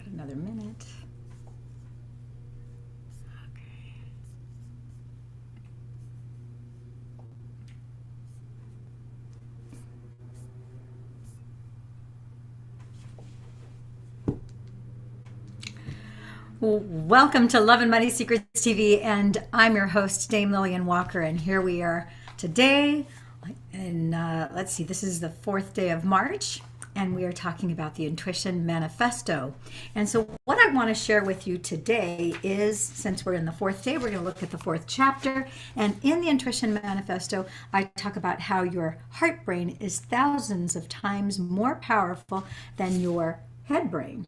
Got another minute. Welcome to Love and Money Secrets TV, and I'm your host, Dame Lillian Walker, and here we are today. And let's see, this is the 4th day of March, and we are talking about the Intuition Manifesto. And so what I want to share with you today is, since we're in the 4th day, we're going to look at the 4th chapter. And in the Intuition Manifesto, I talk about how your heart brain is thousands of times more powerful than your head brain.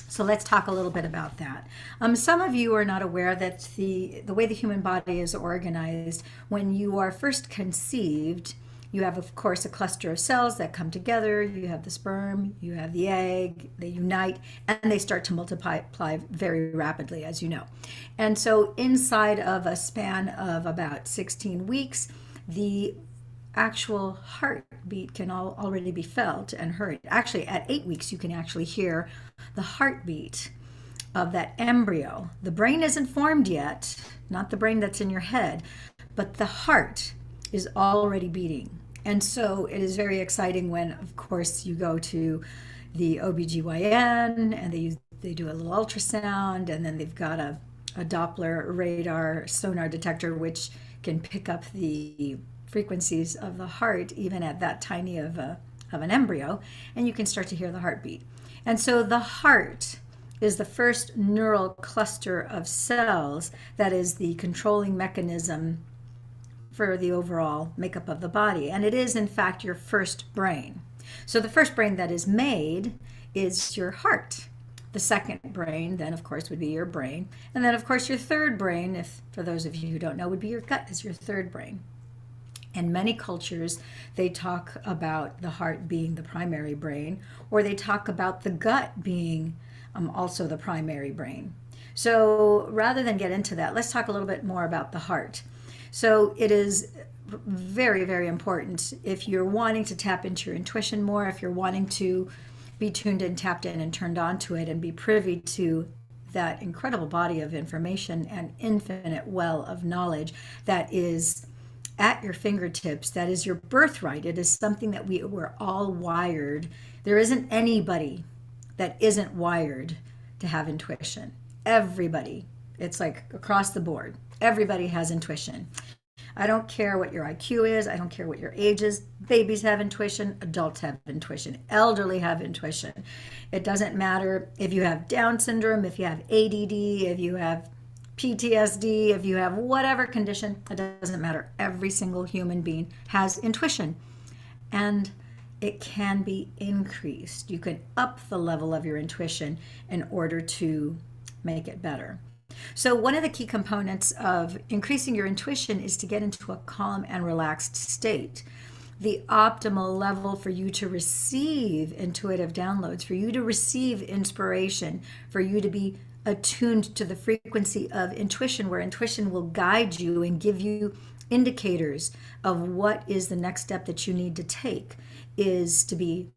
So let's talk a little bit about that. Some of you are not aware that the way the human body is organized, when you are first conceived, you have, of course, a cluster of cells that come together. You have the sperm, you have the egg, they unite, and they start to multiply very rapidly, as you know. And so inside of a span of about 16 weeks, the actual heartbeat can already be felt and heard. Actually, at 8 weeks, you can actually hear the heartbeat of that embryo. The brain isn't formed yet, not the brain that's in your head, but the heart is already beating. And so it is very exciting when, of course, you go to the OBGYN and they do a little ultrasound, and then they've got a Doppler radar sonar detector which can pick up the frequencies of the heart even at that tiny of an embryo, and you can start to hear the heartbeat. And so the heart is the first neural cluster of cells that is the controlling mechanism for the overall makeup of the body, and it is in fact your first brain. So the first brain that is made is your heart. The second brain then, of course, would be your brain, and then of course your third brain, if for those of you who don't know, would be your gut, is your third brain. In many cultures, they talk about the heart being the primary brain, or they talk about the gut being also the primary brain. So rather than get into that, let's talk a little bit more about the heart. So it is very, very important if you're wanting to tap into your intuition more, if you're wanting to be tuned in, tapped in, and turned on to it, and be privy to that incredible body of information and infinite well of knowledge that is at your fingertips, that is your birthright. It is something that we're all wired. There isn't anybody that isn't wired to have intuition. Everybody. It's like across the board. Everybody has intuition. I don't care what your IQ is. I don't care what your age is. Babies have intuition. Adults have intuition. Elderly have intuition. It doesn't matter if you have Down syndrome, if you have ADD, if you have PTSD, if you have whatever condition, it doesn't matter. Every single human being has intuition, and it can be increased. You can up the level of your intuition in order to make it better. So one of the key components of increasing your intuition is to get into a calm and relaxed state. The optimal level for you to receive intuitive downloads, for you to receive inspiration, for you to be attuned to the frequency of intuition, where intuition will guide you and give you indicators of what is the next step that you need to take, is to be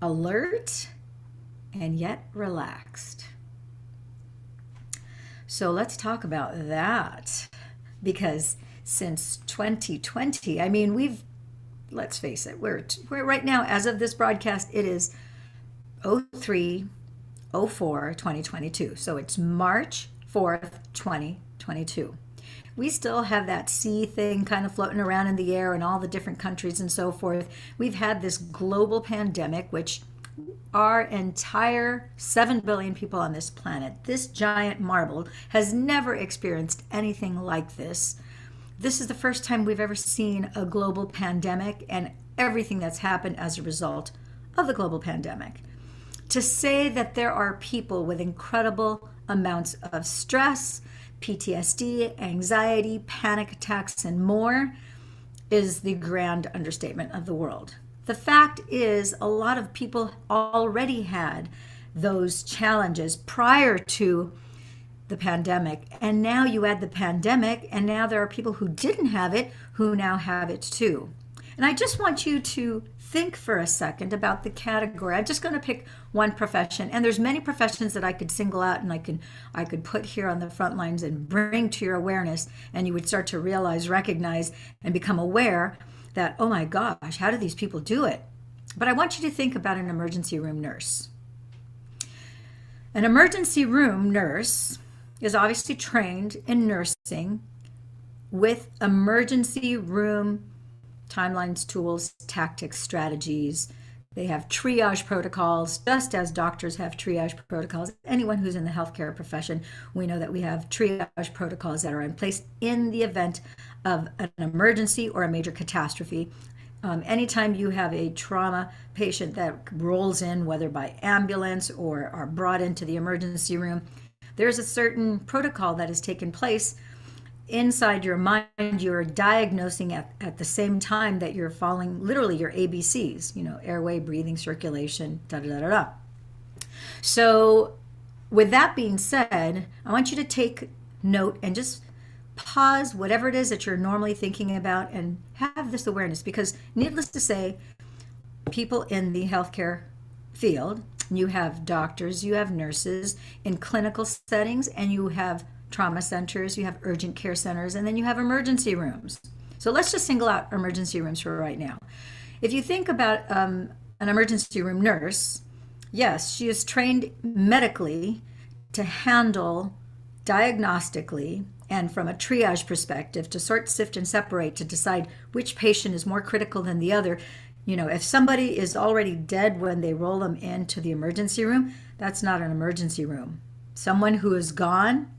alert and yet relaxed. So let's talk about that, because since 2020, I mean, let's face it, we're right now, as of this broadcast, it is 2022. So it's March 4th, 2022. We still have that sea thing kind of floating around in the air in all the different countries and so forth. We've had this global pandemic, which our entire 7 billion people on this planet, this giant marble, has never experienced anything like this. This is the first time we've ever seen a global pandemic and everything that's happened as a result of the global pandemic. To say that there are people with incredible amounts of stress, PTSD, anxiety, panic attacks, and more is the grand understatement of the world. The fact is, a lot of people already had those challenges prior to the pandemic, and now you add the pandemic, and now there are people who didn't have it who now have it too. And I just want you to think for a second about the category. I'm just going to pick one profession, and there's many professions that I could single out and I could put here on the front lines and bring to your awareness, and you would start to realize, recognize, and become aware that, oh my gosh, how do these people do it? But I want you to think about an emergency room nurse. An emergency room nurse is obviously trained in nursing with emergency room timelines, tools, tactics, strategies. They have triage protocols, just as doctors have triage protocols. Anyone who's in the healthcare profession, we know that we have triage protocols that are in place in the event of an emergency or a major catastrophe. Anytime you have a trauma patient that rolls in, whether by ambulance or are brought into the emergency room, there's a certain protocol that has taken place inside your mind. You're diagnosing at the same time that you're following literally your ABCs, airway, breathing, circulation, da da da da da. So with that being said, I want you to take note and just pause whatever it is that you're normally thinking about and have this awareness, because needless to say, people in the healthcare field, you have doctors, you have nurses in clinical settings, and you have trauma centers, you have urgent care centers, and then you have emergency rooms. So let's just single out emergency rooms for right now. If you think about an emergency room nurse, yes, she is trained medically to handle diagnostically and from a triage perspective to sort, sift, and separate to decide which patient is more critical than the other. If somebody is already dead when they roll them into the emergency room, that's not an emergency room. Someone who is gone,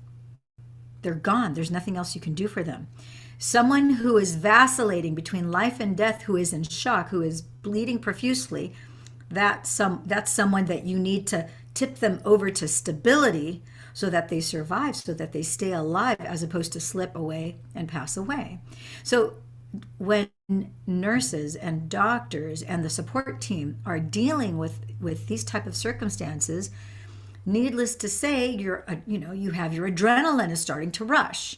they're gone. There's nothing else you can do for them. Someone who is vacillating between life and death, who is in shock, who is bleeding profusely, that's someone that you need to tip them over to stability so that they survive, so that they stay alive, as opposed to slip away and pass away. So when nurses and doctors and the support team are dealing with these type of circumstances, needless to say, you have your adrenaline is starting to rush.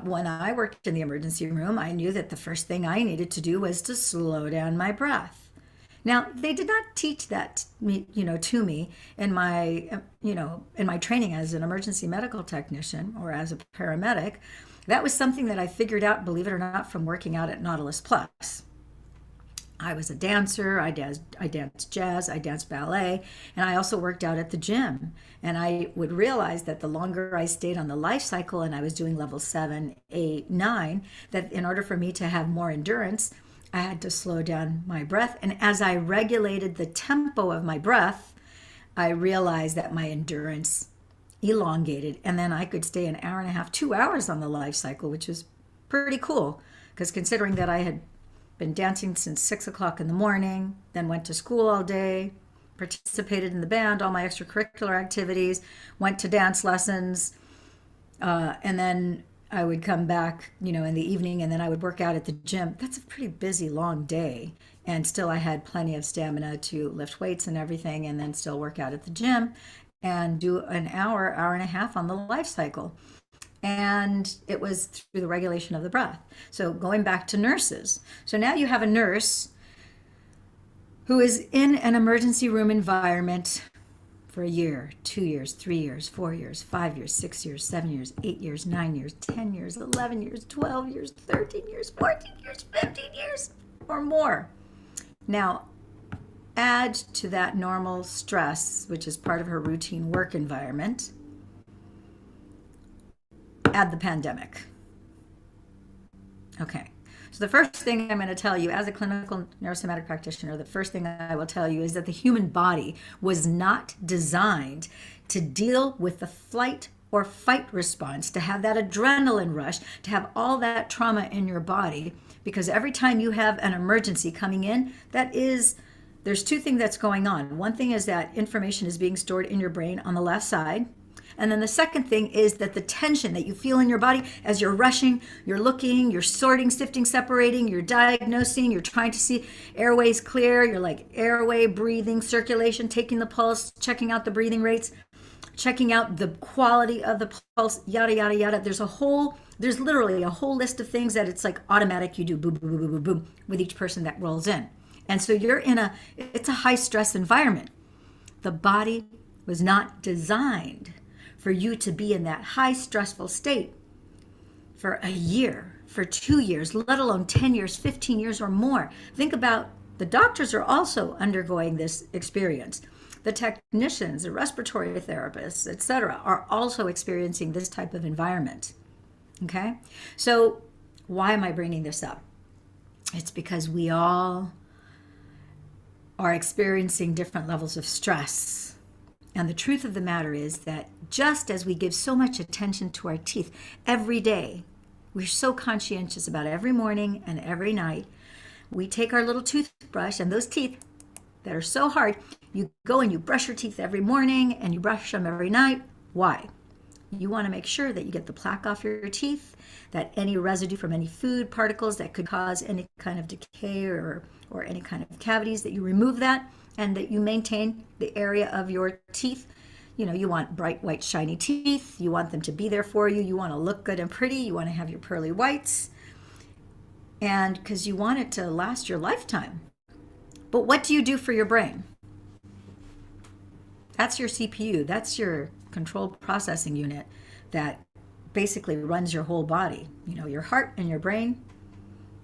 When I worked in the emergency room, I knew that the first thing I needed to do was to slow down my breath. Now, they did not teach that to me in my training as an emergency medical technician or as a paramedic. That was something that I figured out, believe it or not, from working out at Nautilus Plus. I was a dancer, I danced jazz, I danced ballet, and I also worked out at the gym. And I would realize that the longer I stayed on the life cycle and I was doing level 7, 8, 9, that in order for me to have more endurance, I had to slow down my breath. And as I regulated the tempo of my breath, I realized that my endurance elongated, and then I could stay an hour and a half, 2 hours on the life cycle, which was pretty cool, because considering that I had been dancing since 6 o'clock in the morning, then went to school all day, participated in the band, all my extracurricular activities, went to dance lessons, and then I would come back, in the evening, and then I would work out at the gym. That's a pretty busy, long day. And still I had plenty of stamina to lift weights and everything, and then still work out at the gym and do an hour and a half on the life cycle. And it was through the regulation of the breath. So going back to nurses. So now you have a nurse who is in an emergency room environment for a year, 2 years, 3 years, 4 years, 5 years, 6 years, 7 years, 8 years, 9 years, 10 years, 11 years, 12 years, 13 years, 14 years, 15 years, or more. Now, add to that normal stress, which is part of her routine work environment, add the pandemic. Okay. So the first thing I'm going to tell you as a clinical neurosomatic practitioner, the first thing I will tell you is that the human body was not designed to deal with the flight or fight response, to have that adrenaline rush, to have all that trauma in your body, because every time you have an emergency coming in, there's two things that's going on. One thing is that information is being stored in your brain on the left side. And then the second thing is that the tension that you feel in your body as you're rushing, you're looking, you're sorting, sifting, separating, you're diagnosing, you're trying to see airways clear, you're like airway, breathing, circulation, taking the pulse, checking out the breathing rates, checking out the quality of the pulse, yada, yada, yada. There's literally a whole list of things that it's like automatic. You do boom, boom, boom, boom, boom with each person that rolls in. And so it's a high stress environment. The body was not designed for you to be in that high stressful state for a year, for 2 years, let alone 10 years, 15 years or more. Think about the doctors are also undergoing this experience. The technicians, the respiratory therapists, etc., are also experiencing this type of environment. Okay? So why am I bringing this up? It's because we all are experiencing different levels of stress. And the truth of the matter is that just as we give so much attention to our teeth every day, we're so conscientious about every morning and every night, we take our little toothbrush and those teeth that are so hard, you go and you brush your teeth every morning and you brush them every night. Why? You want to make sure that you get the plaque off your teeth, that any residue from any food particles that could cause any kind of decay or any kind of cavities, that you remove that, and that you maintain the area of your teeth. You want bright, white, shiny teeth. You want them to be there for you. You want to look good and pretty. You want to have your pearly whites. And because you want it to last your lifetime. But what do you do for your brain? That's your CPU. That's your control processing unit that basically runs your whole body. Your heart and your brain,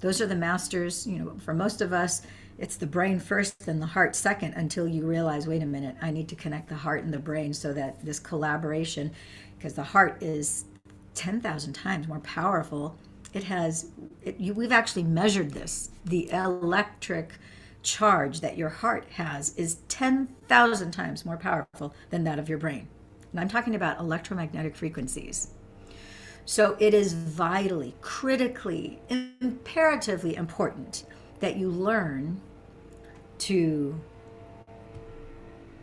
those are the masters. For most of us, it's the brain first, then the heart second, until you realize, wait a minute, I need to connect the heart and the brain so that this collaboration, because the heart is 10,000 times more powerful. We've actually measured this. The electric charge that your heart has is 10,000 times more powerful than that of your brain. And I'm talking about electromagnetic frequencies. So it is vitally, critically, imperatively important that you learn to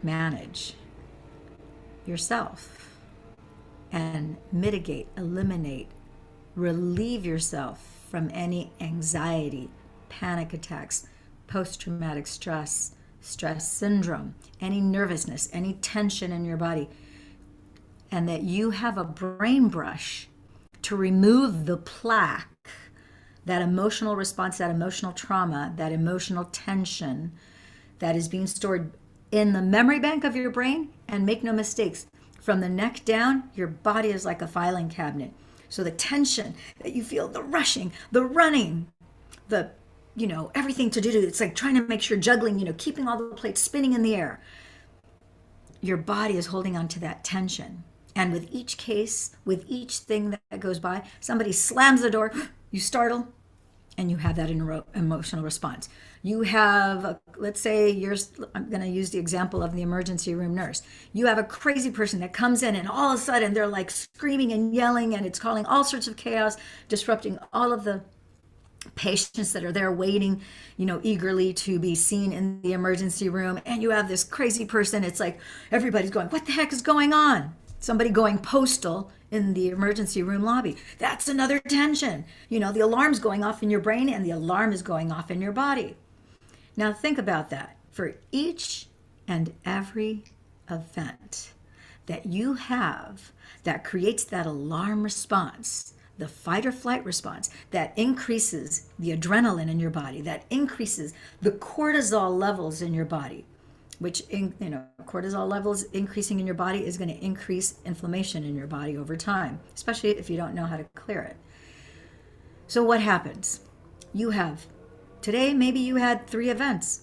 manage yourself and mitigate, eliminate, relieve yourself from any anxiety, panic attacks, post-traumatic stress, stress syndrome, any nervousness, any tension in your body, and that you have a brain brush to remove the plaque, that emotional response, that emotional trauma, that emotional tension that is being stored in the memory bank of your brain. And make no mistakes, from the neck down, your body is like a filing cabinet. So the tension that you feel, the rushing, the running, the everything to do, it's like trying to make sure juggling, keeping all the plates spinning in the air. Your body is holding on to that tension. And with each case, with each thing that goes by, somebody slams the door, you startle, and you have that emotional response. You have, let's say, I'm going to use the example of the emergency room nurse. You have a crazy person that comes in and all of a sudden they're like screaming and yelling and it's causing all sorts of chaos, disrupting all of the patients that are there waiting, eagerly to be seen in the emergency room. And you have this crazy person. It's like everybody's going, what the heck is going on? Somebody going postal in the emergency room lobby. That's another tension. The alarm's going off in your brain and the alarm is going off in your body. Now think about that. For each and every event that you have that creates that alarm response, the fight or flight response, that increases the adrenaline in your body, that increases the cortisol levels in your body, which, cortisol levels increasing in your body is going to increase inflammation in your body over time, especially if you don't know how to clear it. So what happens? Today, maybe you had 3 events.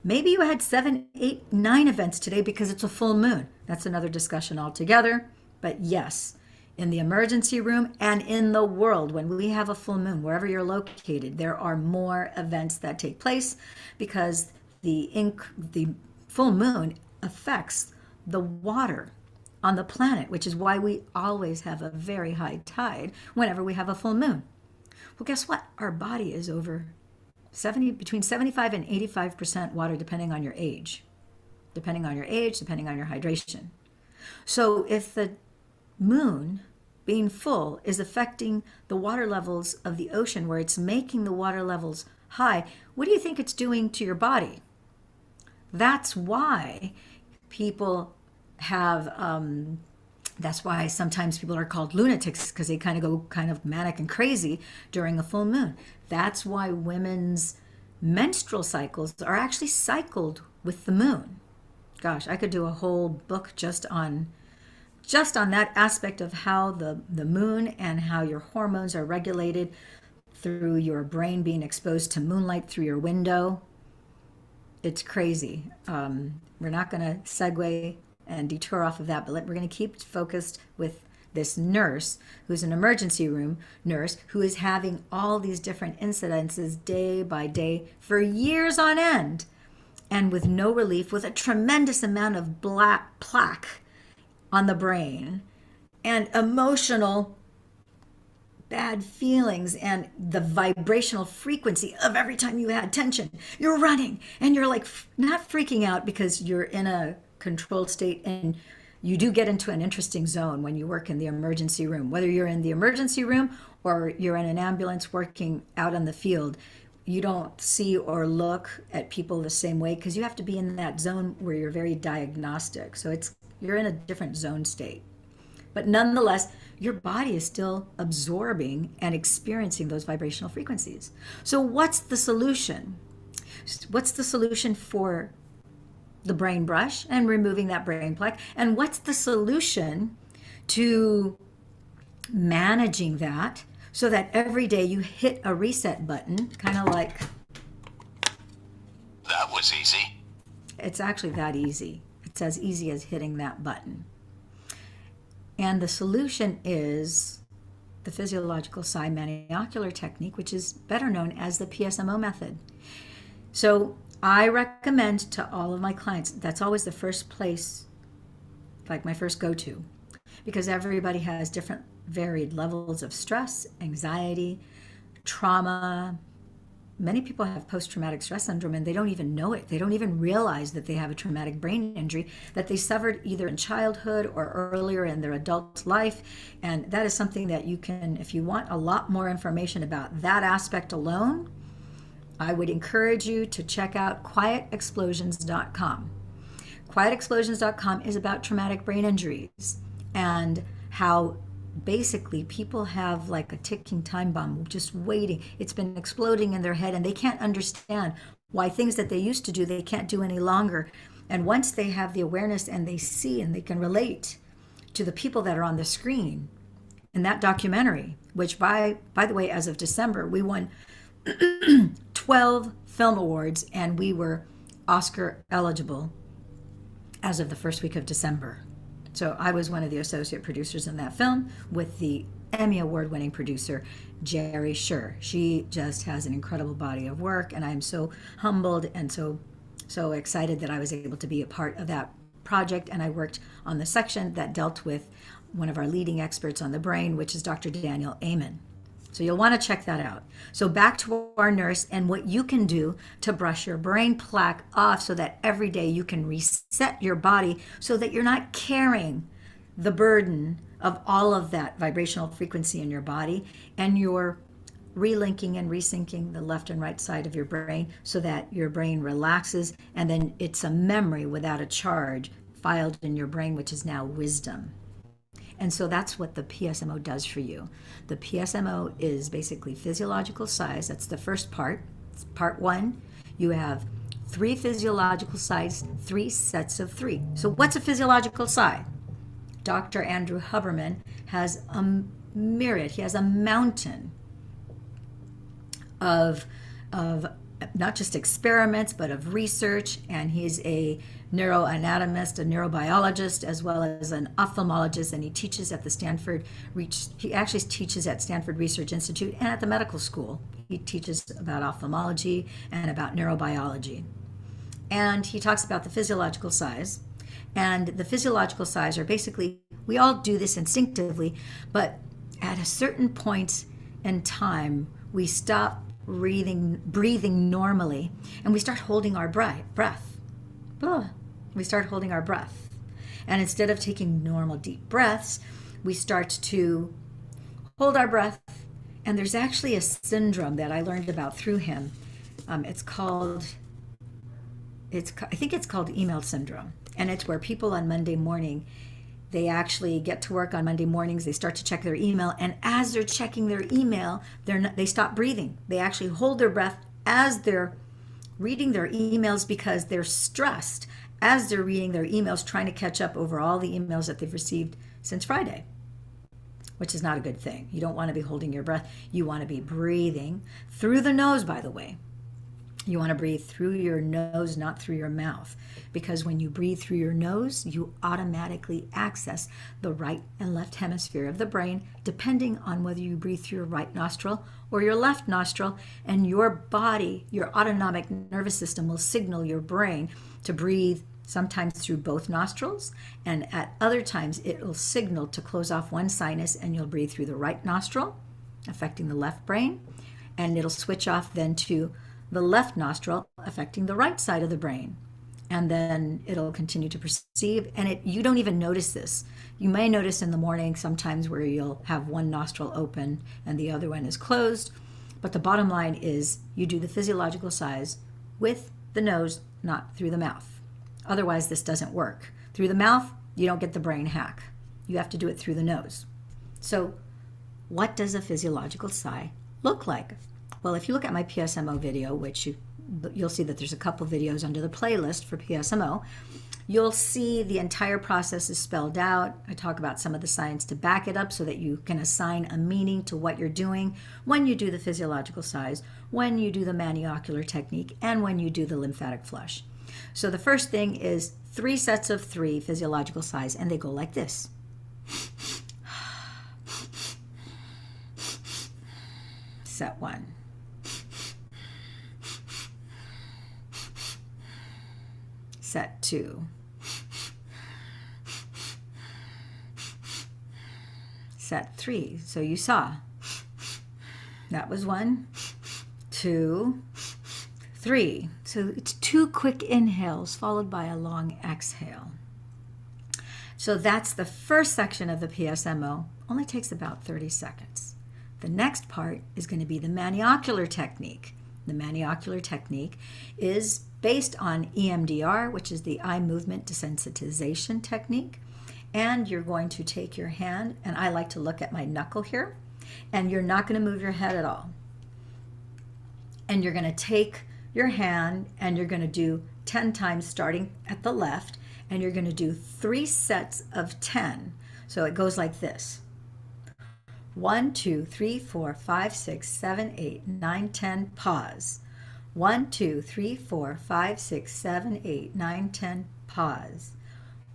Maybe you had 7, 8, 9 events today because it's a full moon. That's another discussion altogether. But yes, in the emergency room and in the world, when we have a full moon, wherever you're located, there are more events that take place because the full moon affects the water on the planet, which is why we always have a very high tide whenever we have a full moon. Well, guess what? Our body is between 75 and 85% water, depending on your age, depending on your hydration. So if the moon being full is affecting the water levels of the ocean, where it's making the water levels high, what do you think it's doing to your body? That's why people have, that's why sometimes people are called lunatics, because they kind of go kind of manic and crazy during a full moon. That's why women's menstrual cycles are actually cycled with the moon. Gosh, I could do a whole book just on that aspect of how the moon and how your hormones are regulated through your brain being exposed to moonlight through your window. It's crazy. We're not going to segue and detour off of that, but we're going to keep focused with this nurse who's an emergency room nurse who is having all these different incidences day by day for years on end, and with no relief, with a tremendous amount of black plaque on the brain and emotional bad feelings and the vibrational frequency of every time you had tension, you're running and you're like not freaking out because you're in a controlled state. And you do get into an interesting zone when you work in the emergency room, whether you're in the emergency room or you're in an ambulance working out on the field. You don't see or look at people the same way because you have to be in that zone where you're very diagnostic. So you're in a different zone state. But nonetheless, your body is still absorbing and experiencing those vibrational frequencies. So what's the solution? What's the solution for the brain brush and removing that brain plaque? And what's the solution to managing that so that every day you hit a reset button, kind of like... That was easy. It's actually that easy. It's as easy as hitting that button. And the solution is the physiological psi maniocular technique, which is better known as the PSMO method. So I recommend to all of my clients, that's always the first place, like my first go-to, because everybody has different varied levels of stress, anxiety, trauma. Many people have post-traumatic stress syndrome and they don't even know it. They don't even realize that they have a traumatic brain injury that they suffered either in childhood or earlier in their adult life. And that is something that you can, if you want a lot more information about that aspect alone, I would encourage you to check out quietexplosions.com. Quietexplosions.com is about traumatic brain injuries and how basically people have like a ticking time bomb just waiting. It's been exploding in their head and they can't understand why things that they used to do they can't do any longer. And once they have the awareness and they see and they can relate to the people that are on the screen in that documentary, which by the way, as of December, we won 12 film awards and we were Oscar eligible as of the first week of December. So I was one of the associate producers in that film with the Emmy Award-winning producer, Jerry Sher. She just has an incredible body of work, and I'm so humbled and so excited that I was able to be a part of that project. And I worked on the section that dealt with one of our leading experts on the brain, which is Dr. Daniel Amen. So you'll want to check that out. So back to our nurse and what you can do to brush your brain plaque off so that every day you can reset your body so that you're not carrying the burden of all of that vibrational frequency in your body, and you're relinking and resyncing the left and right side of your brain so that your brain relaxes, and then it's a memory without a charge filed in your brain, which is now wisdom. And so that's what the PSMO does for you. The PSMO is basically physiological size. That's the first part. It's part one. You have 3 physiological size, 3 sets of 3. So what's a physiological sigh? Dr. Andrew Huberman has a myriad. He has a mountain of not just experiments, but of research, and he's a neuroanatomist, a neurobiologist, as well as an ophthalmologist, and he teaches at the he actually teaches at Stanford Research Institute and at the medical school. He teaches about ophthalmology and about neurobiology. And he talks about the physiological size. And the physiological size are basically, we all do this instinctively, but at a certain point in time, we stop breathing normally, and we start holding our breath. We start holding our breath. And instead of taking normal deep breaths, we start to hold our breath. And there's actually a syndrome that I learned about through him. I think it's called email syndrome. And it's where people on Monday morning, they actually get to work on Monday mornings, they start to check their email, and as they're checking their email, they stop breathing. They actually hold their breath as they're reading their emails because they're stressed as they're reading their emails, trying to catch up over all the emails that they've received since Friday, which is not a good thing. You don't want to be holding your breath. You want to be breathing through the nose, by the way. You want to breathe through your nose, not through your mouth, because when you breathe through your nose, you automatically access the right and left hemisphere of the brain, depending on whether you breathe through your right nostril or your left nostril, and your body, your autonomic nervous system will signal your brain to breathe sometimes through both nostrils, and at other times it will signal to close off one sinus, and you'll breathe through the right nostril, affecting the left brain, and it'll switch off then to the left nostril, affecting the right side of the brain. And then it'll continue to perceive, and you don't even notice this. You may notice in the morning sometimes where you'll have one nostril open and the other one is closed, but the bottom line is you do the physiological sighs with the nose, not through the mouth. Otherwise, this doesn't work. Through the mouth, you don't get the brain hack. You have to do it through the nose. So what does a physiological sigh look like? Well, if you look at my PSMO video, which you'll see that there's a couple videos under the playlist for PSMO, you'll see the entire process is spelled out. I talk about some of the science to back it up so that you can assign a meaning to what you're doing when you do the physiological sighs, when you do the maniocular technique, and when you do the lymphatic flush. So the first thing is 3 sets of 3 physiological sighs, and they go like this. Set 1. Set 2. Set 3. So you saw. That was 1, 2, 3. So it's 2 quick inhales followed by a long exhale. So that's the first section of the PSMO. Only takes about 30 seconds. The next part is going to be the maniocular technique. The maniocular technique is based on EMDR, which is the eye movement desensitization technique. And you're going to take your hand, and I like to look at my knuckle here, and you're not going to move your head at all. And you're going to take your hand and you're going to do 10 times starting at the left, and you're going to do 3 sets of 10. So it goes like this. 1, 2, 3, 4, 5, 6, 7, 8, 9, 10, pause. 1, 2, 3, 4, 5, 6, 7, 8, 9, 10, pause.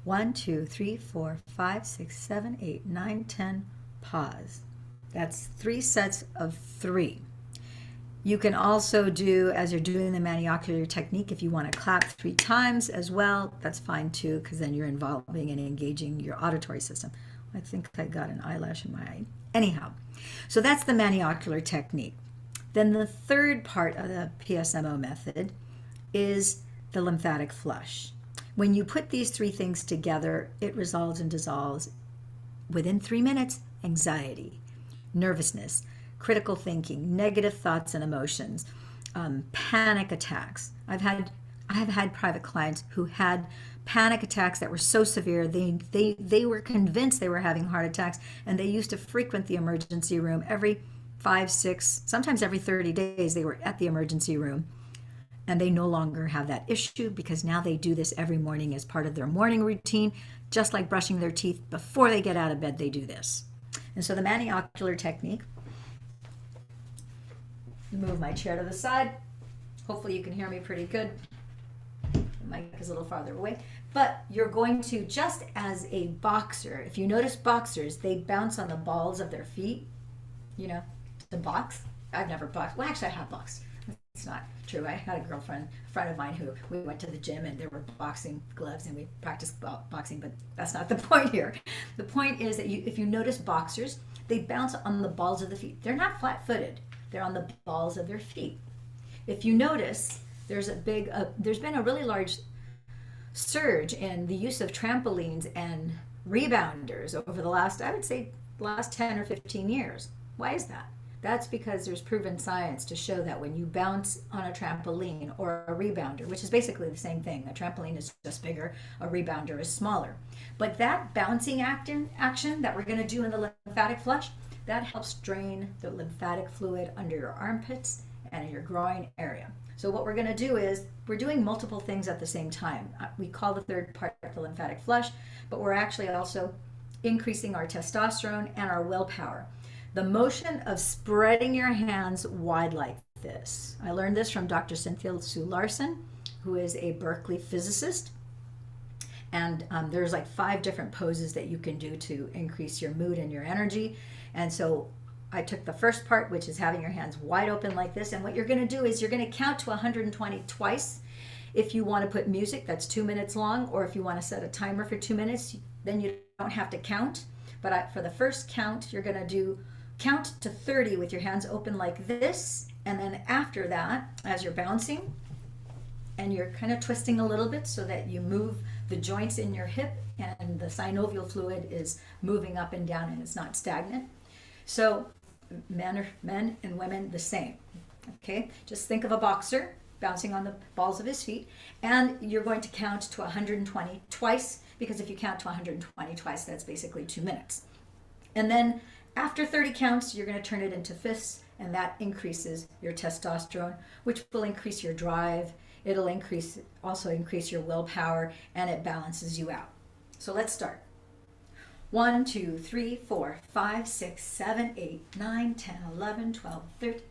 1, 2, 3, 4, 5, 6, 7, 8, 9, 10, pause. That's 3 sets of 3. You can also do, as you're doing the maniocular technique, if you want to clap 3 times as well, that's fine too, because then you're involving and engaging your auditory system. I think I got an eyelash in my eye. Anyhow, so that's the maniocular technique. Then the third part of the PSMO method is the lymphatic flush. When you put these 3 things together, it resolves and dissolves within 3 minutes anxiety, nervousness, critical thinking, negative thoughts and emotions, panic attacks. I have had private clients who had panic attacks that were so severe they were convinced they were having heart attacks, and they used to frequent the emergency room every 5, 6, sometimes every 30 days. They were at the emergency room, and they no longer have that issue because now they do this every morning as part of their morning routine, just like brushing their teeth. Before they get out of bed, they do this. And so the maniocular technique, move my chair to the side. Hopefully you can hear me pretty good. The mic is a little farther away. But you're going to, just as a boxer, if you notice boxers, they bounce on the balls of their feet, you know, to box. I've never boxed. Well, actually I have boxed. It's not true. I had a friend of mine who, we went to the gym and there were boxing gloves and we practiced boxing, but that's not the point here. The point is that if you notice boxers, they bounce on the balls of the feet. They're not flat-footed. They're on the balls of their feet. If you notice, there's been a really large surge in the use of trampolines and rebounders over the last, I would say, last 10 or 15 years. Why is that? That's because there's proven science to show that when you bounce on a trampoline or a rebounder, which is basically the same thing, a trampoline is just bigger, a rebounder is smaller. But that bouncing action that we're going to do in the lymphatic flush, that helps drain the lymphatic fluid under your armpits and in your groin area. So what we're going to do is we're doing multiple things at the same time. We call the third part the lymphatic flush, but we're actually also increasing our testosterone and our willpower. The motion of spreading your hands wide like this. I learned this from Dr. Cynthia Sue Larson, who is a Berkeley physicist. And there's like 5 different poses that you can do to increase your mood and your energy. And so I took the first part, which is having your hands wide open like this. And what you're going to do is you're going to count to 120 twice. If you want to put music that's 2 minutes long, or if you want to set a timer for 2 minutes, then you don't have to count. But for the first count, you're going to count to 30 with your hands open like this. And then after that, as you're bouncing, and you're kind of twisting a little bit so that you move the joints in your hip and the synovial fluid is moving up and down and it's not stagnant. So men and women the same. Okay, just think of a boxer bouncing on the balls of his feet, and you're going to count to 120 twice, because if you count to 120 twice, that's basically 2 minutes. And then after 30 counts, you're going to turn it into fists, and that increases your testosterone, which will increase your drive. It'll also increase your willpower, and it balances you out. So let's start. 1, 2, 3, 4, 5, 6, 7, 8, 9, 10, 11, 12, 13,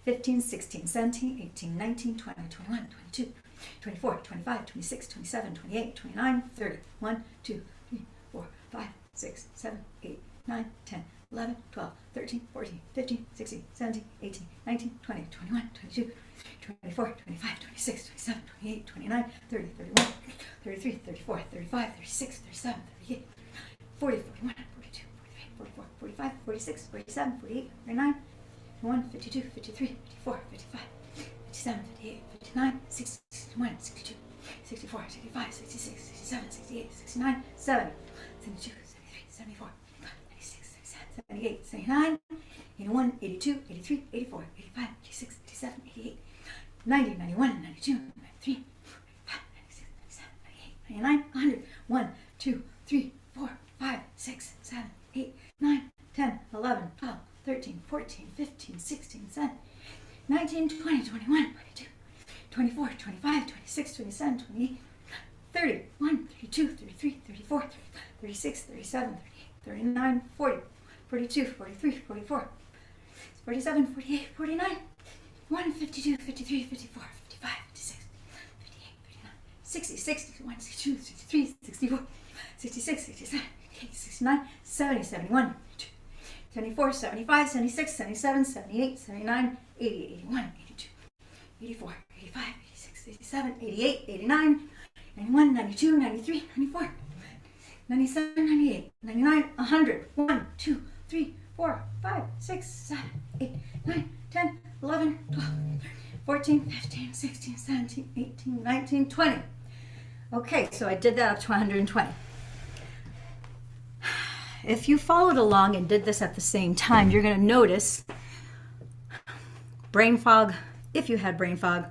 15, 16, 17, 18, 19, 20, 21, 22, 24, 25, 26, 27, 28, 29, 30. 1, 2, 3, 4, 5, 6, 7, 8, 9, 10, 11, 12, 13, 14, 15, 16, 17, 18, 19, 20, 21, 22, 24, 25, 26, 27, 28, 29, 30, 31, 33, 34, 35, 36, 37, 38, 40, 41, 42, 43, 44, 45, 46, 47, 48, 49, 51, 52, 53, 54, 55, 57, 58, 59, 60, 61, 62, 64, 65, 66, 67, 68, 69, 70, 72, 73, 74, 96, 77, 78, 79, 81, 82, 83, 84, 85, 86, 87, 88, 90, 91, 92, 93, 95, 96, 97, 98, 99, 100, 1, 2, 3, 4, 5, 6, 7, 8, 9, 10, 11, 12, 13, 14, 15, 16, 17, 19, 20, 21, 22, 24, 25, 26, 27, 28, 30, 1, 32, 33, 34, 36, 37, 38, 39, 40, 42, 43, 44, 47, 48, 49, 1, 52, 53, 54, 55, 56, 58, 59, 60, 61, 62, 63, 64, 66, 67, 68, 69, 70, 71, 74, 75, 76, 77, 78, 79, 80, 81, 82, 84, 85, 86, 87, 88, 89, 91, 92, 93, 94, 97, 98, 99, 100, 1, 2, 3, 4, 5, 6, 7, 8, 9, 10, 11, 12, 14, 15, 16, 17, 18, 19, 20. Okay, so I did that up to 120. If you followed along and did this at the same time, you're going to notice brain fog. If you had brain fog,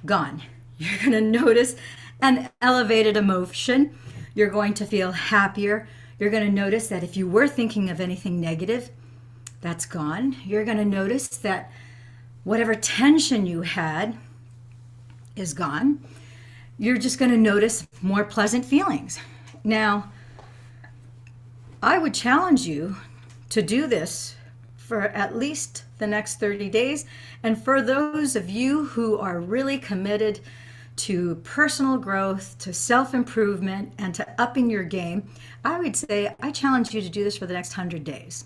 gone. You're going to notice an elevated emotion. You're going to feel happier. You're going to notice that if you were thinking of anything negative, that's gone. You're going to notice that whatever tension you had is gone. You're just going to notice more pleasant feelings. Now, I would challenge you to do this for at least the next 30 days. And for those of you who are really committed to personal growth, to self-improvement, and to upping your game, I would say I challenge you to do this for the next 100 days.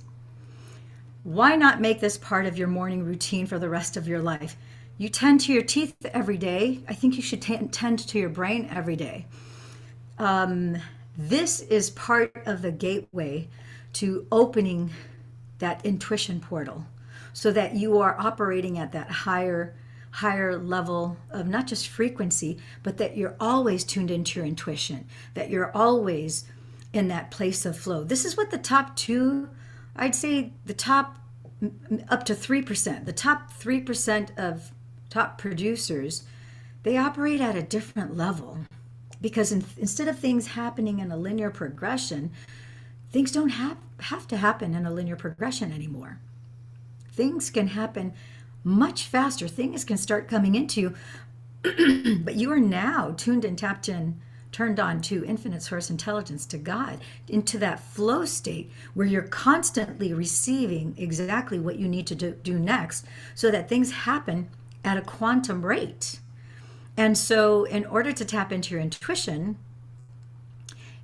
Why not make this part of your morning routine for the rest of your life? You tend to your teeth every day. I think you should tend to your brain every day. This is part of the gateway to opening that intuition portal so that you are operating at that higher level of not just frequency, but that you're always tuned into your intuition, that you're always in that place of flow. This is what the top two, I'd say the top up to 3%, the top 3% of top producers, they operate at a different level. Because instead of things happening in a linear progression, things don't have to happen in a linear progression anymore. Things can happen much faster. Things can start coming into you, but you are now tuned and tapped in, turned on to infinite source intelligence, to God, into that flow state where you're constantly receiving exactly what you need to do next, so that things happen at a quantum rate. And so in order to tap into your intuition,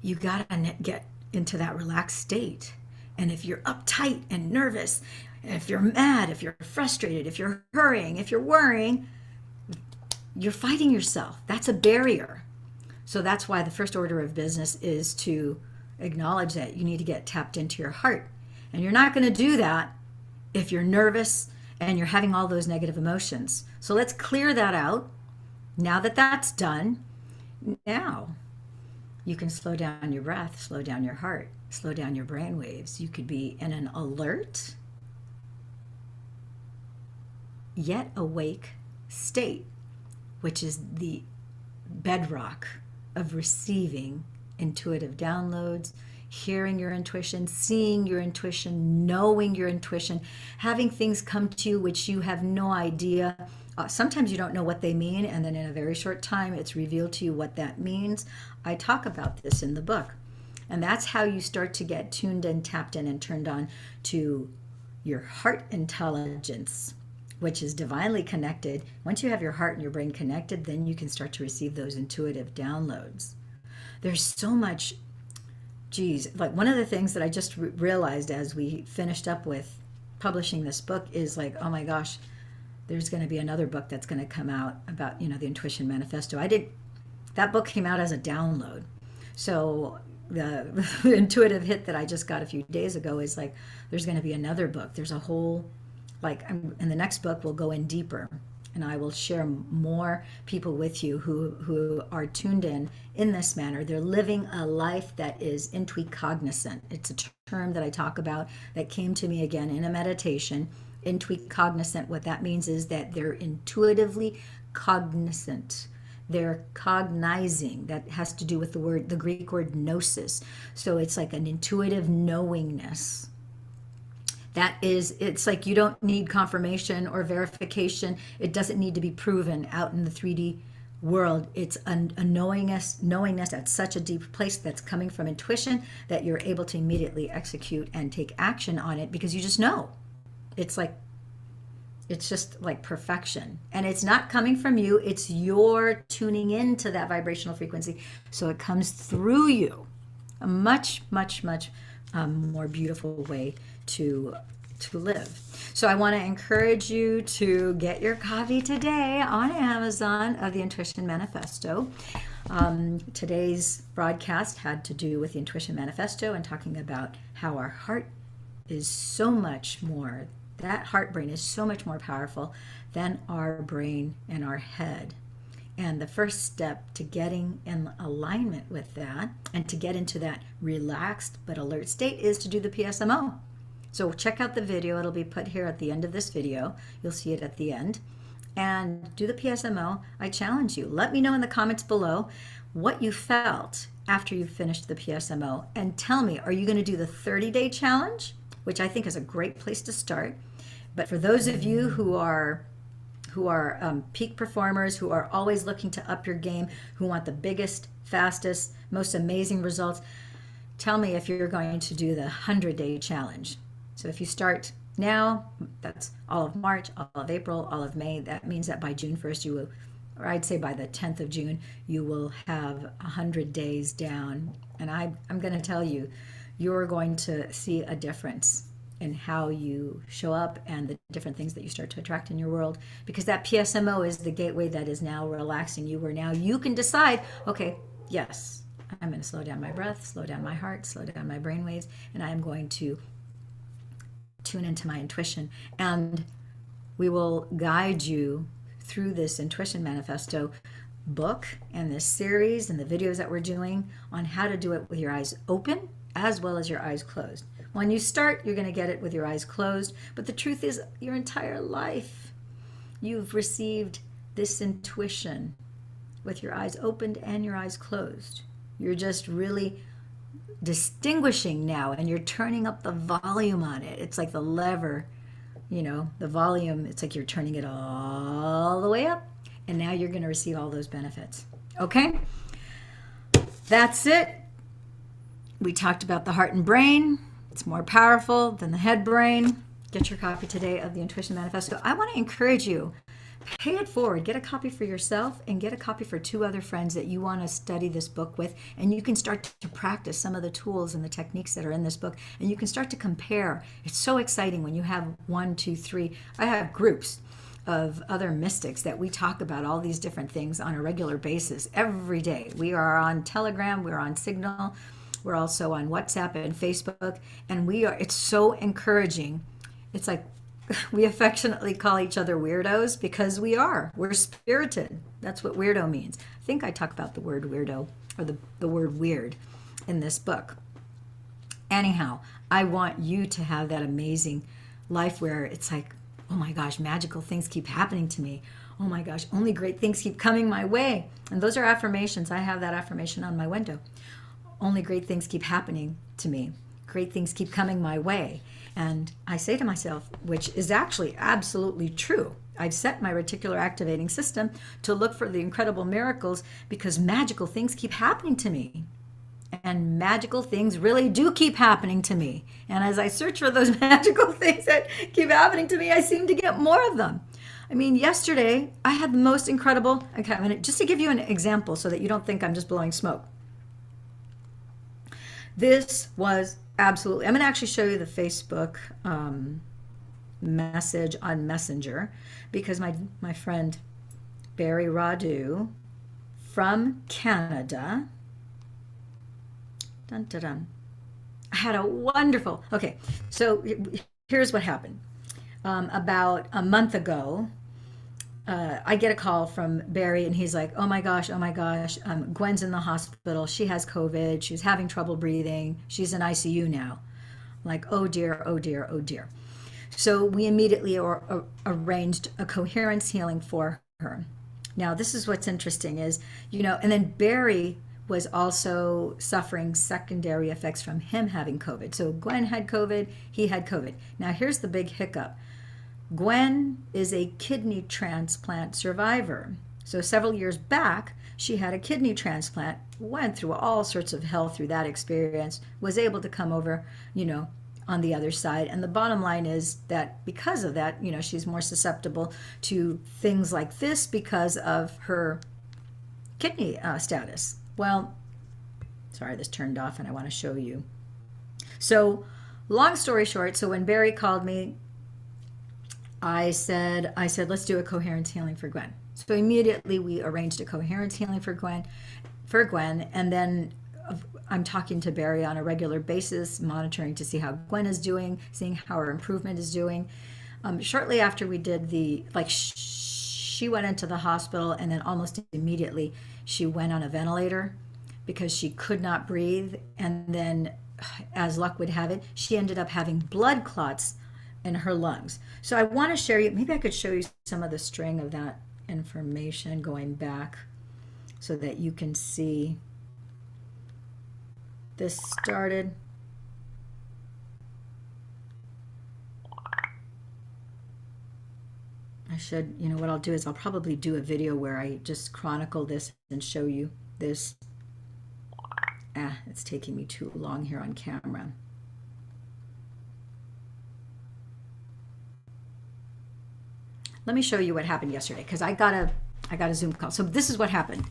you got to get into that relaxed state. And if you're uptight and nervous, if you're mad, if you're frustrated, if you're hurrying, if you're worrying, you're fighting yourself. That's a barrier. So that's why the first order of business is to acknowledge that you need to get tapped into your heart. And you're not going to do that if you're nervous and you're having all those negative emotions. So let's clear that out. Now that that's done, now you can slow down your breath, slow down your heart, slow down your brain waves. You could be in an alert, yet awake state, which is the bedrock of receiving intuitive downloads, hearing your intuition, seeing your intuition, knowing your intuition, having things come to you which you have no idea. Sometimes you don't know what they mean, and then in a very short time it's revealed to you what that means. I talk about this in the book. And that's how you start to get tuned in, tapped in, and turned on to your heart intelligence, which is divinely connected. Once you have your heart and your brain connected, then you can start to receive those intuitive downloads. There's so much, like one of the things that I just realized as we finished up with publishing this book is like, oh my gosh, there's going to be another book that's going to come out about, the Intuition Manifesto. That book came out as a download. So the intuitive hit that I just got a few days ago is like, there's going to be another book. There's a whole, and the next book will go in deeper, and I will share more people with you who are tuned in this manner. They're living a life that is intuicognizant. It's a term that I talk about that came to me again in a meditation. Intuicognizant, what that means is that they're intuitively cognizant. They're cognizing. That has to do with the Greek word gnosis. So it's like an intuitive knowingness. It's like you don't need confirmation or verification. It doesn't need to be proven out in the 3D world. It's a knowingness at such a deep place that's coming from intuition that you're able to immediately execute and take action on it because you just know. It's just like perfection. And it's not coming from you. It's your tuning into that vibrational frequency. So it comes through you. A much, much, much more beautiful way to live. So I want to encourage you to get your copy today on Amazon of the Intuition Manifesto. Today's broadcast had to do with the Intuition Manifesto and talking about how our heart is so much more, that heart brain is so much more powerful than our brain and our head. And the first step to getting in alignment with that and to get into that relaxed but alert state is to do the PSMO. So check out the video. It'll be put here at the end of this video. You'll see it at the end. And do the PSMO. I challenge you. Let me know in the comments below what you felt after you finished the PSMO. And tell me, are you going to do the 30-day challenge? Which I think is a great place to start. But for those of you who are peak performers, who are always looking to up your game, who want the biggest, fastest, most amazing results, tell me if you're going to do the 100-day challenge. So if you start now, that's all of March, all of April, all of May. That means that by June 1st, you will, or I'd say by the 10th of June, you will have 100 days down. And I'm going to tell you, you're going to see a difference in how you show up and the different things that you start to attract in your world, because that PSMO is the gateway that is now relaxing you, where now you can decide, okay, yes, I'm going to slow down my breath, slow down my heart, slow down my brain waves, and I am going to tune into my intuition. And we will guide you through this Intuition Manifesto book and this series and the videos that we're doing on how to do it with your eyes open as well as your eyes closed. When you start, you're going to get it with your eyes closed, but the truth is, your entire life, you've received this intuition with your eyes opened and your eyes closed. You're just really distinguishing now, and you're turning up the volume on it. It's like the lever the volume, it's like you're turning it all the way up, and now you're going to receive all those benefits. Okay? That's it. We talked about the heart and brain. It's more powerful than the head brain. Get your copy today of the Intuition Manifesto. I want to encourage you, pay it forward. Get a copy for yourself and get a copy for 2 other friends that you want to study this book with. And you can start to practice some of the tools and the techniques that are in this book. And you can start to compare. It's so exciting when you have 1, 2, 3. I have groups of other mystics that we talk about all these different things on a regular basis every day. We are on Telegram, we're on Signal, we're also on WhatsApp and Facebook, and it's so encouraging. It's like we affectionately call each other weirdos because we're spirited. That's what weirdo means. I think I talk about the word weirdo or the word weird in this book. Anyhow, I want you to have that amazing life where it's like, oh my gosh, magical things keep happening to me. Oh my gosh, only great things keep coming my way. And those are affirmations. I have that affirmation on my window. Only great things keep happening to me. Great things keep coming my way. And I say to myself, which is actually absolutely true, I've set my reticular activating system to look for the incredible miracles because magical things keep happening to me. And magical things really do keep happening to me. And as I search for those magical things that keep happening to me, I seem to get more of them. I mean, yesterday, I had the most incredible, okay, I'm gonna, just to give you an example so that you don't think I'm just blowing smoke. This was absolutely, I'm going to actually show you the Facebook message on Messenger because my friend Barry Radu from Canada, dun, dun, dun, I had a wonderful, okay, so here's what happened. About a month ago, I get a call from Barry and he's like, oh my gosh, Gwen's in the hospital. She has COVID. She's having trouble breathing. She's in ICU now. I'm like, oh dear, oh dear, oh dear. So we immediately arranged a coherence healing for her. Now, this is what's interesting is, and then Barry was also suffering secondary effects from him having COVID. So Gwen had COVID, he had COVID. Now, here's the big hiccup. Gwen is a kidney transplant survivor. So several years back, she had a kidney transplant, went through all sorts of hell through that experience, was able to come over, on the other side. And the bottom line is that because of that, she's more susceptible to things like this because of her kidney status. Well, sorry, this turned off and I want to show you. So long story short, so when Barry called me, I said, let's do a coherence healing for Gwen. So immediately we arranged a coherence healing for Gwen, and then I'm talking to Barry on a regular basis, monitoring to see how Gwen is doing, seeing how her improvement is doing. Shortly after we did she went into the hospital, and then almost immediately she went on a ventilator because she could not breathe, and then, as luck would have it, she ended up having blood clots in her lungs. So I want to share you, maybe I could show you some of the string of that information going back so that you can see this started. I should, what I'll do is I'll probably do a video where I just chronicle this and show you this. It's taking me too long here on camera. Let me show you what happened yesterday because I got a Zoom call. So this is what happened.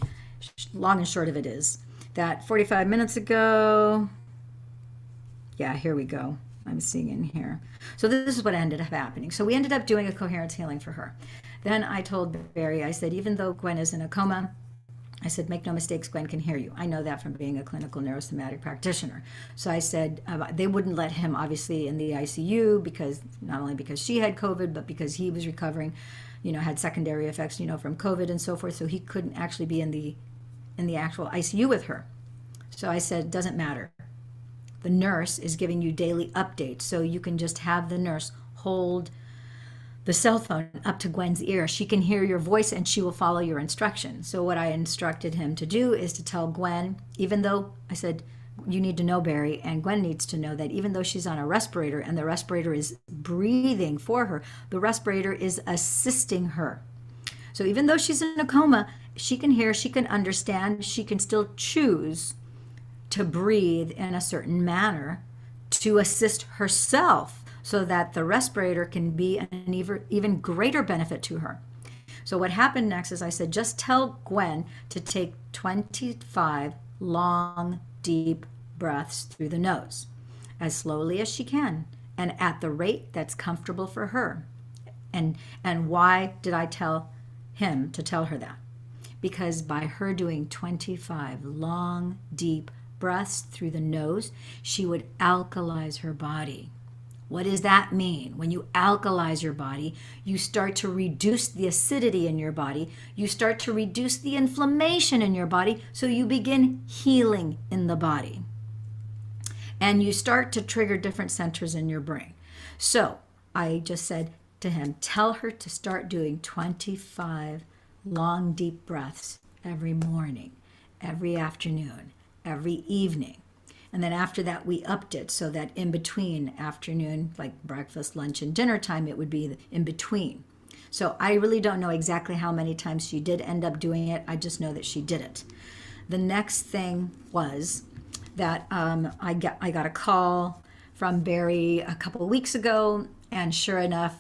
Long and short of it is that 45 minutes ago, yeah, here we go. I'm seeing in here. So this is what ended up happening. So we ended up doing a coherence healing for her. Then I told Barry, I said, even though Gwen is in a coma, I said, make no mistakes, Gwen can hear you. I know that from being a clinical neurosomatic practitioner. So I said, they wouldn't let him obviously in the ICU because not only because she had COVID, but because he was recovering, had secondary effects, from COVID and so forth. So he couldn't actually be in the actual ICU with her. So I said, doesn't matter. The nurse is giving you daily updates. So you can just have the nurse hold the cell phone up to Gwen's ear. She can hear your voice and she will follow your instruction. So what I instructed him to do is to tell Gwen, even though I said, you need to know, Barry, and Gwen needs to know that even though she's on a respirator and the respirator is breathing for her, the respirator is assisting her. So even though she's in a coma, she can hear, she can understand, she can still choose to breathe in a certain manner to assist herself so that the respirator can be an even greater benefit to her. So what happened next is I said, just tell Gwen to take 25 long, deep breaths through the nose, as slowly as she can, and at the rate that's comfortable for her. And why did I tell him to tell her that? Because by her doing 25 long, deep breaths through the nose, she would alkalize her body. What does that mean? When you alkalize your body, you start to reduce the acidity in your body. You start to reduce the inflammation in your body, so you begin healing in the body. And you start to trigger different centers in your brain. So I just said to him, tell her to start doing 25 long, deep breaths every morning, every afternoon, every evening. And then after that, we upped it so that in between afternoon, like breakfast, lunch, and dinner time, it would be in between. So I really don't know exactly how many times she did end up doing it. I just know that she did it. The next thing was that I got a call from Barry a couple of weeks ago, and sure enough,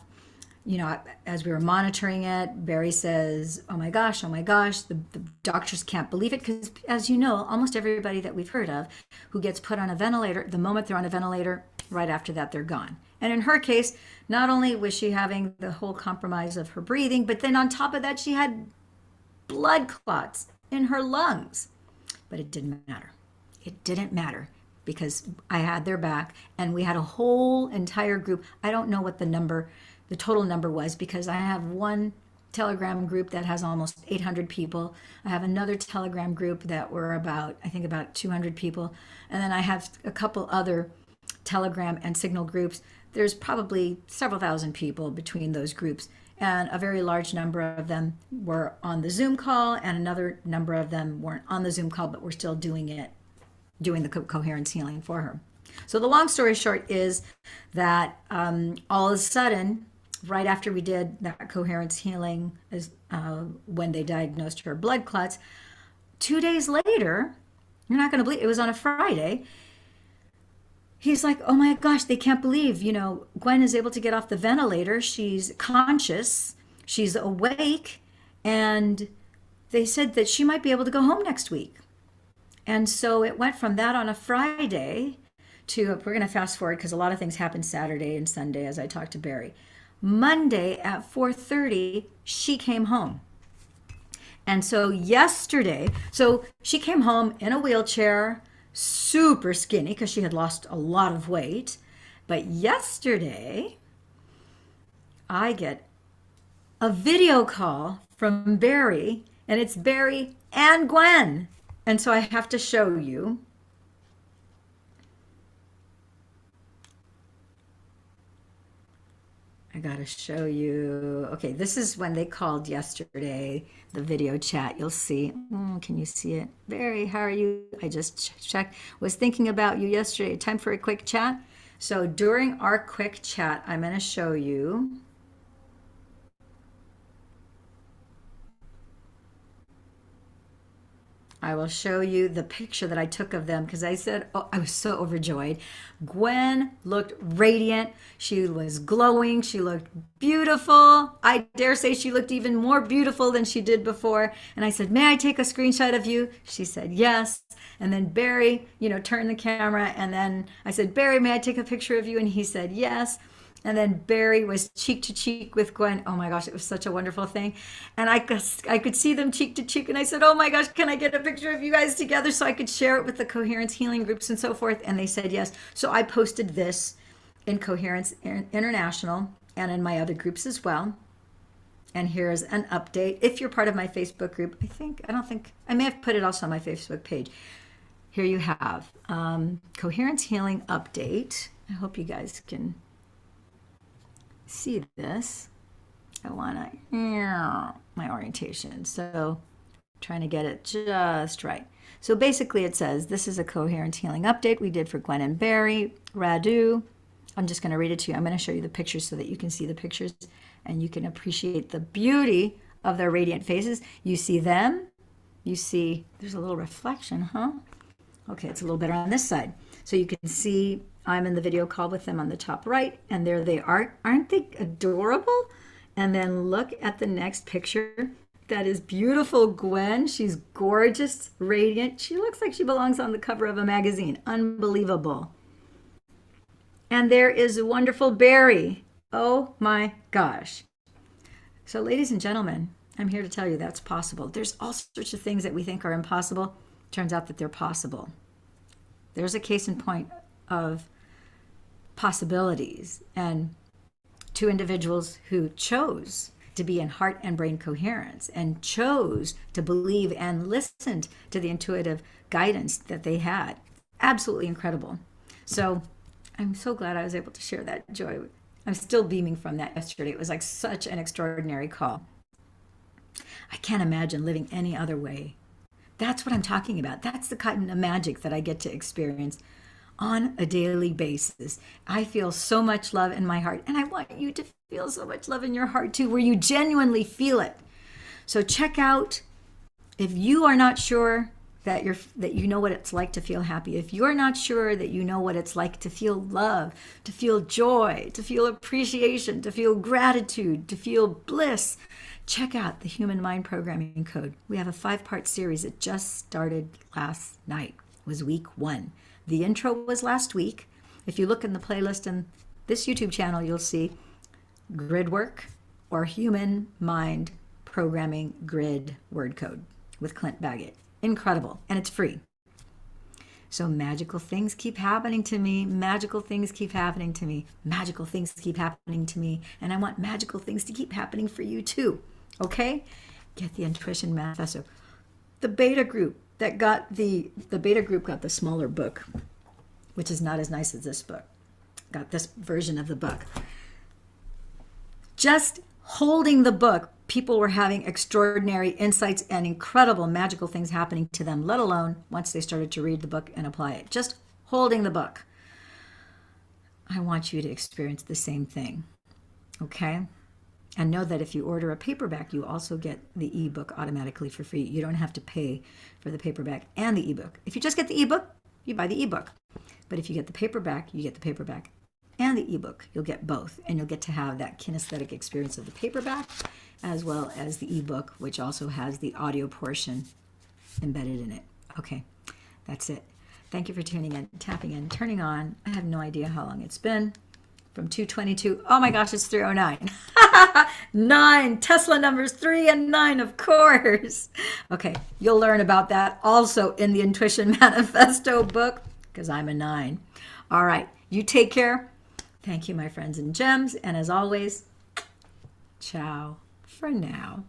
as we were monitoring it, Barry says, oh my gosh, the doctors can't believe it, because as you know, almost everybody that we've heard of who gets put on a ventilator, the moment they're on a ventilator, right after that, they're gone. And in her case, not only was she having the whole compromise of her breathing, but then on top of that, she had blood clots in her lungs. But it didn't matter. It didn't matter, because I had their back, and we had a whole entire group. I don't know what the total number was, because I have one Telegram group that has almost 800 people. I have another Telegram group that were about 200 people. And then I have a couple other Telegram and Signal groups. There's probably several thousand people between those groups. And a very large number of them were on the Zoom call, and another number of them weren't on the Zoom call, but were still doing the coherence healing for her. So the long story short is that all of a sudden, right after we did that coherence healing, when they diagnosed her blood clots, 2 days later, you're not going to believe, it was on a Friday, he's like, oh my gosh, they can't believe, Gwen is able to get off the ventilator. She's conscious, she's awake, and they said that she might be able to go home next week. And so it went from that on a Friday to, we're going to fast forward because a lot of things happened Saturday and Sunday as I talked to Barry. Monday at 4:30, she came home. And so yesterday, she came home in a wheelchair, super skinny because she had lost a lot of weight. But yesterday, I get a video call from Barry, and it's Barry and Gwen. And so I have to show you. I gotta show you. Okay, this is when they called yesterday, the video chat. You'll see. Can you see it? Barry, how are you? I just checked. Was thinking about you yesterday. Time for a quick chat. So during our quick chat, I'm gonna show you. I will show you the picture that I took of them, because I said, oh, I was so overjoyed. Gwen looked radiant. She was glowing. She looked beautiful. I dare say she looked even more beautiful than she did before. And I said, may I take a screenshot of you? She said, yes. And then Barry, turned the camera. And then I said, Barry, may I take a picture of you? And he said, yes. And then Barry was cheek to cheek with Gwen. Oh my gosh, it was such a wonderful thing. And I could see them cheek to cheek. And I said, oh my gosh, can I get a picture of you guys together so I could share it with the Coherence healing groups and so forth? And they said yes. So I posted this in Coherence International and in my other groups as well. And here's an update. If you're part of my Facebook group, I may have put it also on my Facebook page. Here you have Coherence healing update. I hope you guys can see this. I want my orientation. So Trying to get it just right. So basically it says, this is a coherent healing update we did for Gwen and Barry, Radu. I'm just going to read it to you. I'm going to show you the pictures so that you can see the pictures and you can appreciate the beauty of their radiant faces. You see them. You see, there's a little reflection, huh? Okay, it's a little better on this side. So you can see I'm in the video call with them on the top right, and there they are. Aren't they adorable? And then look at the next picture. That is beautiful Gwen. She's gorgeous, radiant. She looks like she belongs on the cover of a magazine. Unbelievable. And there is a wonderful Barry. Oh my gosh. So ladies and gentlemen, I'm here to tell you that's possible. There's all sorts of things that we think are impossible. Turns out that they're possible. There's a case in point of possibilities and two individuals who chose to be in heart and brain coherence and chose to believe and listened to the intuitive guidance that they had. Absolutely incredible. So I'm so glad I was able to share that joy. I'm still beaming from that yesterday. It was like such an extraordinary call. I can't imagine living any other way. That's what I'm talking about. That's the kind of magic that I get to experience on a daily basis. I feel so much love in my heart, and I want you to feel so much love in your heart too, where you genuinely feel it. So check out, if you are not sure that you know what it's like to feel happy, if you're not sure that you know what it's like to feel love, to feel joy, to feel appreciation, to feel gratitude, to feel bliss, check out the Human Mind Programming Code. We have a 5-part series that just started last night. It was week 1. The intro was last week. If you look in the playlist in this YouTube channel, you'll see Grid Work or Human Mind Programming Grid Word Code with Clint Baggett. Incredible. And it's free. So magical things keep happening to me. Magical things keep happening to me. Magical things keep happening to me. And I want magical things to keep happening for you too. Okay? Get the Intuition Manifesto. The beta group that got the beta group got the smaller book, which is not as nice as this book. Got this version of the book. Just holding the book, people were having extraordinary insights and incredible magical things happening to them, let alone once they started to read the book and apply it. Just holding the book. I want you to experience the same thing. Okay? And know that if you order a paperback, you also get the ebook automatically for free. You don't have to pay for the paperback and the ebook. If you just get the ebook, you buy the ebook. But if you get the paperback, you get the paperback and the ebook. You'll get both, and you'll get to have that kinesthetic experience of the paperback as well as the ebook, which also has the audio portion embedded in it. Okay, that's it. Thank you for tuning in, tapping in, turning on. I have no idea how long it's been. From 222, oh my gosh, it's 309. 9, Tesla numbers 3 and 9, of course. Okay, you'll learn about that also in the Intuition Manifesto book, because I'm a 9. All right, you take care. Thank you, my friends and gems. And as always, ciao for now.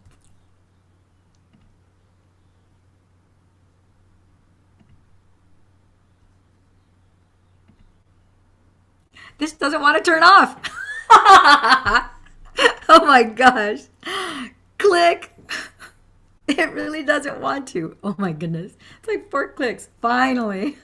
This doesn't want to turn off. Oh my gosh. Click. It really doesn't want to. Oh my goodness. It's like 4 clicks. Finally.